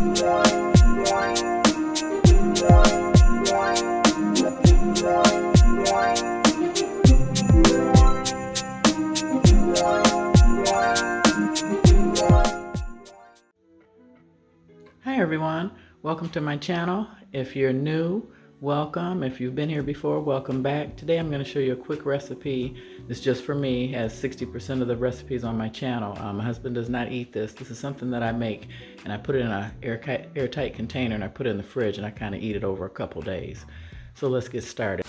Hi everyone, welcome to my channel. If you're new, welcome. If you've been here before, welcome back. Today I'm going to show you a quick recipe. It's just for me, as 60% of the recipes on my channel. My husband does not eat this. This is something that I make, and I put it in an airtight container, and I put it in the fridge, and I kind of eat it over a couple days. So let's get started.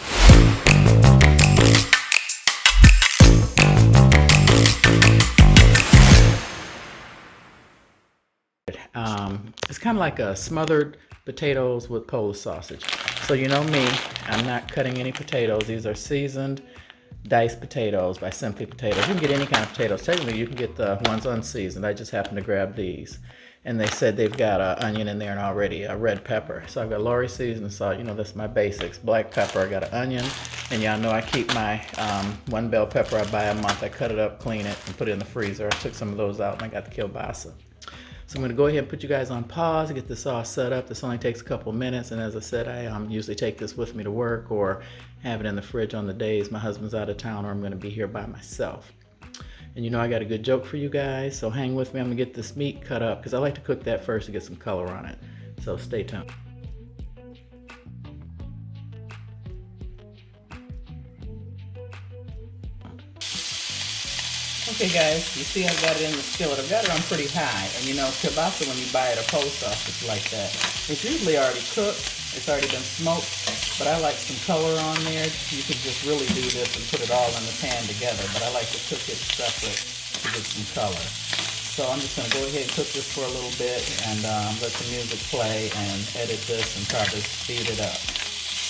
It's kind of like a smothered potatoes with Polish sausage. So you know me, I'm not cutting any potatoes. These are seasoned diced potatoes by Simply Potatoes. You can get any kind of potatoes. Technically, you can get the ones unseasoned. I just happen to grab these. And they said they've got an onion in there and already a red pepper. So I've got Lorry seasoned salt. You know, that's my basics. Black pepper. I got an onion. And y'all know I keep my one bell pepper I buy a month. I cut it up, clean it, and put it in the freezer. I took some of those out, and I got the kielbasa. So I'm going to go ahead and put you guys on pause, get this all set up. This only takes a couple minutes, and as I said, I usually take this with me to work or have it in the fridge on the days my husband's out of town or I'm going to be here by myself. And you know I got a good joke for you guys, so hang with me. I'm going to get this meat cut up because I like to cook that first to get some color on it. So stay tuned. Okay guys, you see I've got it in the skillet. I've got it on pretty high, and you know, kielbasa, when you buy it at a post office like that, it's usually already cooked, it's already been smoked, but I like some color on there. You could just really do this and put it all in the pan together, but I like to cook it separate to get some color. So I'm just going to go ahead and cook this for a little bit and let the music play and edit this and probably speed it up.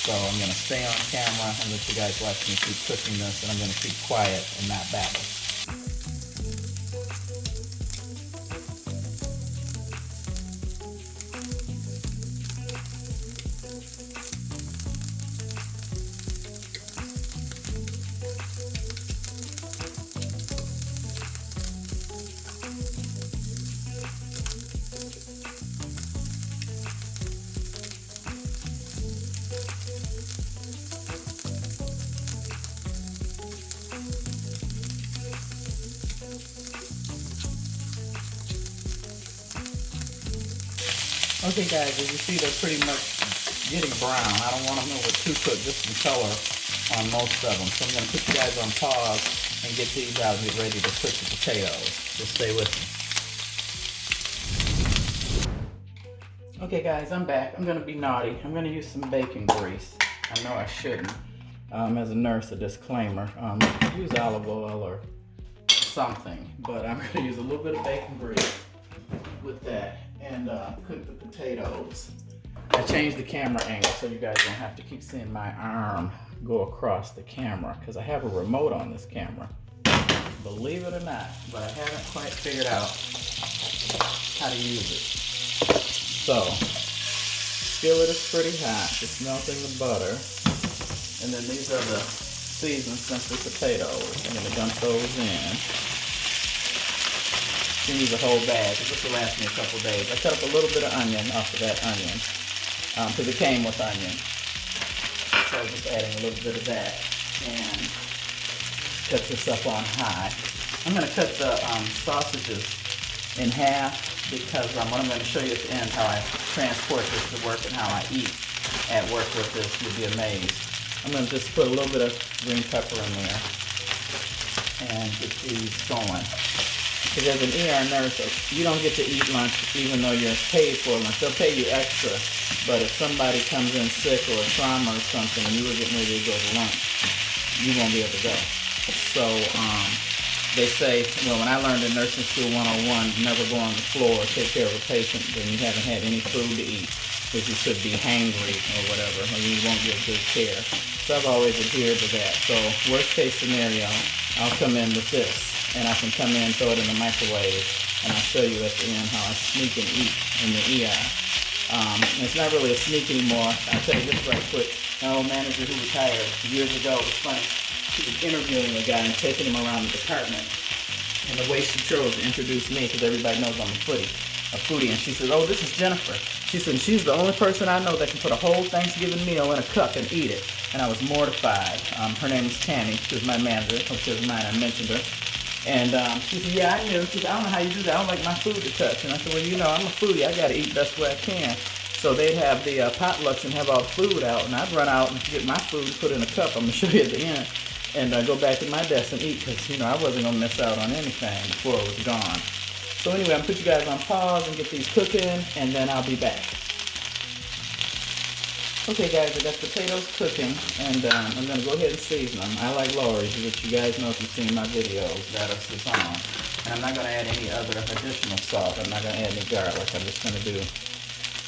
So I'm going to stay on camera and let you guys watch me keep cooking this, and I'm going to keep quiet and not babble. Okay guys, as you see, they're pretty much getting brown. I don't want them over too cooked, just some color on most of them. So I'm going to put you guys on pause and get these out and get ready to cook the potatoes. So stay with me. Okay guys, I'm back. I'm going to be naughty. I'm going to use some bacon grease. I know I shouldn't. As a nurse, a disclaimer. Use olive oil or something, but I'm going to use a little bit of bacon grease with that and cook the potatoes. I changed the camera angle so you guys don't have to keep seeing my arm go across the camera because I have a remote on this camera, believe it or not, but I haven't quite figured out how to use it. So, skillet is pretty hot, it's melting the butter, and then these are the seasoned Simply potatoes. I'm going to dump those in. You can use a whole bag, because this will last me a couple days. I cut up a little bit of onion off of that onion, because it came with onion. So just adding a little bit of that, and cut this up on high. I'm going to cut the sausages in half, because what I'm going to show you at the end, how I transport this to work and how I eat at work with this. You'll be amazed. I'm going to just put a little bit of green pepper in there, and get these going. Because as an ER nurse, you don't get to eat lunch even though you're paid for lunch. They'll pay you extra, but if somebody comes in sick or a trauma or something and you were getting ready to go to lunch, you won't be able to go. So they say, well, when I learned in nursing school 101, never go on the floor or take care of a patient when you haven't had any food to eat, because you could be hangry or whatever, or you won't get good care. So I've always adhered to that. So worst case scenario, I'll come in with this. And I can come in, throw it in the microwave, and I'll show you at the end how I sneak and eat in the ER. It's not really a sneak anymore. I'll tell you this right quick. My old manager who retired years ago, it was funny. She was interviewing a guy and taking him around the department. And the way she chose to introduce me, because everybody knows I'm a footy, a foodie, and she says, "Oh, this is Jennifer." She said, "She's the only person I know that can put a whole Thanksgiving meal in a cup and eat it." And I was mortified. Her name is Tammy. She was my manager. Hope she doesn't mind I mentioned her. And she said, "Yeah, I knew." She said, "I don't know how you do that. I don't like my food to touch." And I said, "Well, you know, I'm a foodie. I got to eat the best way I can." So they'd have the potlucks and have all the food out, and I'd run out and get my food and put it in a cup. I'm going to show you at the end. And go back to my desk and eat, because, you know, I wasn't going to miss out on anything before it was gone. So anyway, I'm going to put you guys on pause and get these cooking, and then I'll be back. Okay guys, I got potatoes cooking, and I'm going to go ahead and season them. I like Lori's, which you guys know if you've seen my videos, that are Sazon. And I'm not going to add any other additional salt. I'm not going to add any garlic. I'm just going to do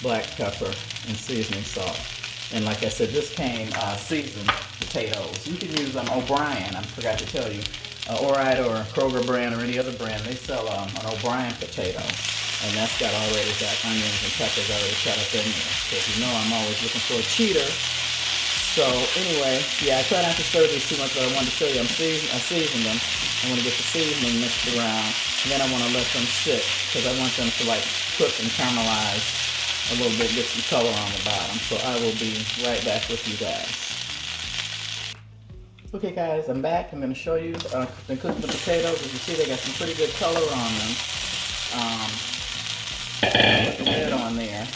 black pepper and seasoning salt. And like I said, this came seasoned potatoes. You can use O'Brien, I forgot to tell you. Orite or Kroger brand or any other brand, they sell an O'Brien potato. And that's got onions and peppers already cut up in there. So you know I'm always looking for a cheater. So anyway, yeah, I try not to stir these too much, but I wanted to show you I seasoned them. I want to get the seasoning mixed around. And then I want to let them sit, because I want them to like cook and caramelize a little bit, get some color on the bottom. So I will be right back with you guys. Okay guys, I'm back. I'm going to show you, been cooking the potatoes. As you see, they got some pretty good color on them. Put the lid on there.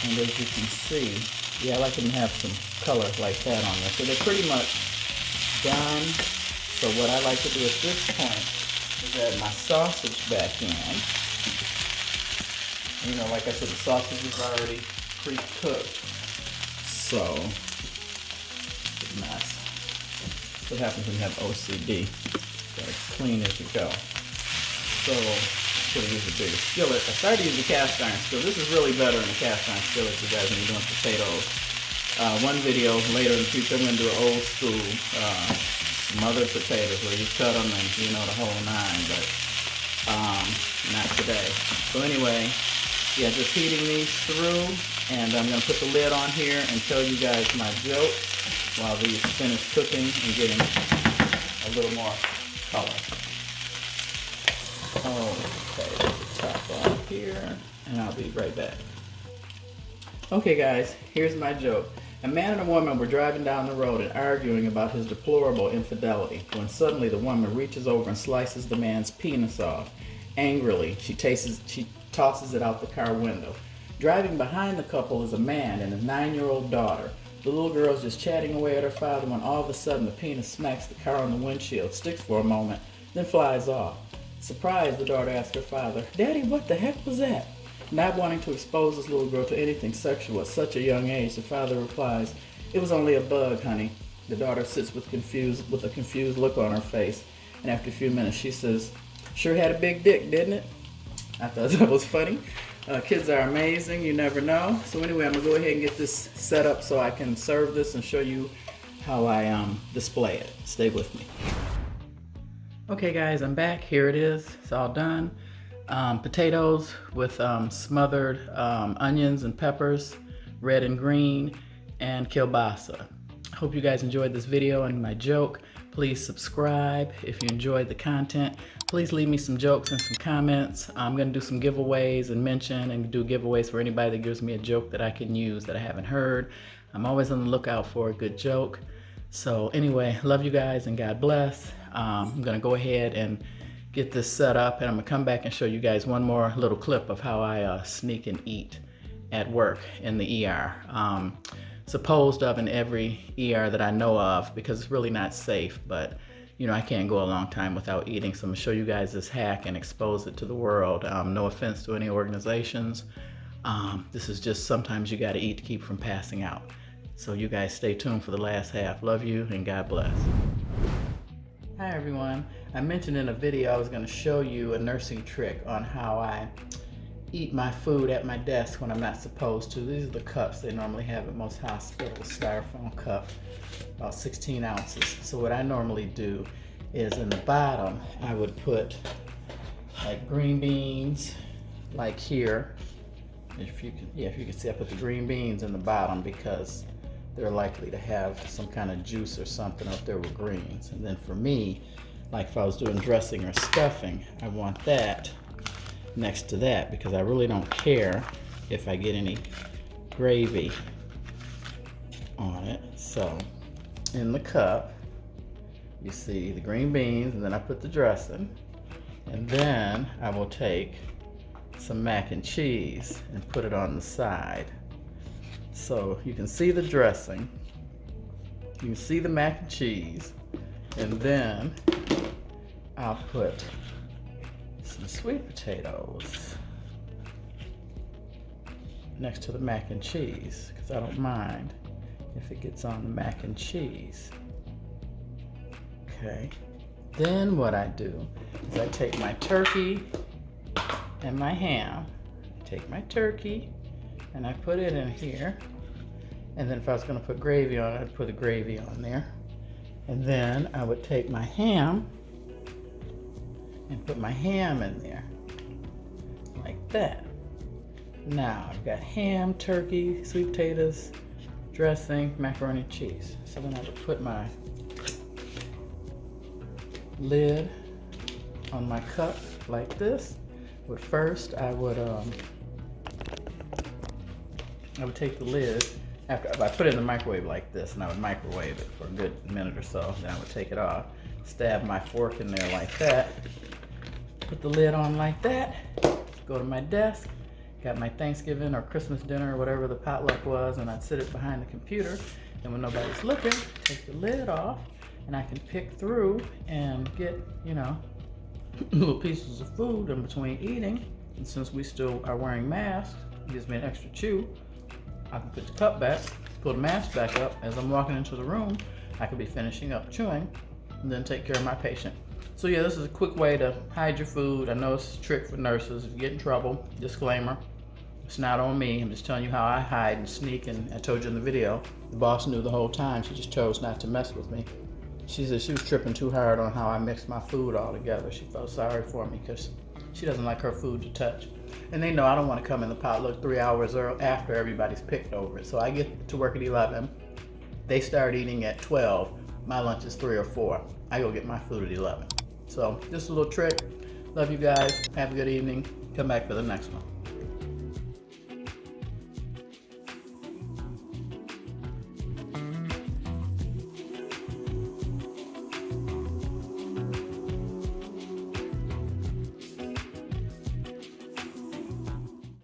And as you can see, yeah, I like them to have some color like that on there. So they're pretty much done. So what I like to do at this point is add my sausage back in. You know, like I said, the sausage is already pre-cooked. So, nice. What happens when you have OCD? Gotta clean as you go. So, should have used a bigger skillet. I started using the cast iron skillet. This is really better in the cast iron skillet, you guys, when you're doing potatoes. One video later in the future, I'm going to do an old school smothered potatoes where you cut them and, you know, the whole nine, but not today. So anyway, yeah, just heating these through, and I'm going to put the lid on here and tell you guys my joke while these finish cooking and getting a little more color. Okay, put the top on here, and I'll be right back. Okay guys, here's my joke. A man and a woman were driving down the road and arguing about his deplorable infidelity, when suddenly the woman reaches over and slices the man's penis off. Angrily, she tosses it out the car window. Driving behind the couple is a man and his 9-year-old daughter. The little girl's just chatting away at her father when all of a sudden the penis smacks the car on the windshield, sticks for a moment, then flies off. Surprised, the daughter asks her father, "Daddy, what the heck was that?" Not wanting to expose this little girl to anything sexual at such a young age, the father replies, "It was only a bug, honey." The daughter sits with a confused look on her face, and after a few minutes she says, "Sure had a big dick, didn't it?" I thought that was funny. Kids are amazing, you never know. So anyway, I'm going to go ahead and get this set up so I can serve this and show you how I display it. Stay with me. Okay guys, I'm back. Here it is. It's all done. Potatoes with smothered onions and peppers, red and green, and kielbasa. I hope you guys enjoyed this video and my joke. Please subscribe if you enjoyed the content. Please leave me some jokes and some comments. I'm going to do some giveaways and mention and do giveaways for anybody that gives me a joke that I can use that I haven't heard. I'm always on the lookout for a good joke. So anyway, love you guys and God bless. I'm going to go ahead and get this set up, and I'm going to come back and show you guys one more little clip of how I sneak and eat at work in the ER. Supposed of in every ER that I know of, because it's really not safe, but you know, I can't go a long time without eating, so I'm going to show you guys this hack and expose it to the world. No offense to any organizations. This is just sometimes you got to eat to keep from passing out. So you guys stay tuned for the last half. Love you and God bless. Hi everyone. I mentioned in a video I was going to show you a nursing trick on how I eat my food at my desk when I'm not supposed to. These are the cups they normally have at most hospitals, styrofoam cup, about 16 ounces. So what I normally do is in the bottom, I would put like green beans, like here. If you can see, I put the green beans in the bottom because they're likely to have some kind of juice or something if there were greens. And then for me, like if I was doing dressing or stuffing, I want that next to that because I really don't care if I get any gravy on it. So in the cup, you see the green beans, and then I put the dressing, and then I will take some mac and cheese and put it on the side. So you can see the dressing, you can see the mac and cheese, and then I'll put some sweet potatoes next to the mac and cheese because I don't mind if it gets on the mac and cheese. Okay, then what I do is I take my turkey and my ham. I take my turkey and I put it in here, and then if I was going to put gravy on it, I'd put the gravy on there, and then I would take my ham and put my ham in there like that. Now I've got ham, turkey, sweet potatoes, dressing, macaroni and cheese. So then I would put my lid on my cup like this. But first I would take the lid after I put it in the microwave like this, and I would microwave it for a good minute or so. Then I would take it off, stab my fork in there like that, put the lid on like that, go to my desk, got my Thanksgiving or Christmas dinner or whatever the potluck was, and I'd sit it behind the computer, and when nobody's looking, take the lid off, and I can pick through and get, you know, little pieces of food in between eating. And since we still are wearing masks, it gives me an extra chew. I can put the cup back, pull the mask back up. As I'm walking into the room, I could be finishing up chewing and then take care of my patient. So yeah, this is a quick way to hide your food. I know it's a trick for nurses. If you get in trouble, disclaimer, it's not on me. I'm just telling you how I hide and sneak, and I told you in the video, the boss knew the whole time. She just chose not to mess with me. She said she was tripping too hard on how I mixed my food all together. She felt sorry for me because she doesn't like her food to touch. And they know I don't want to come in the potluck 3 hours after everybody's picked over it. So I get to work at 11. They start eating at 12. My lunch is 3 or 4. I go get my food at 11. So just a little trick. Love you guys. Have a good evening. Come back for the next one.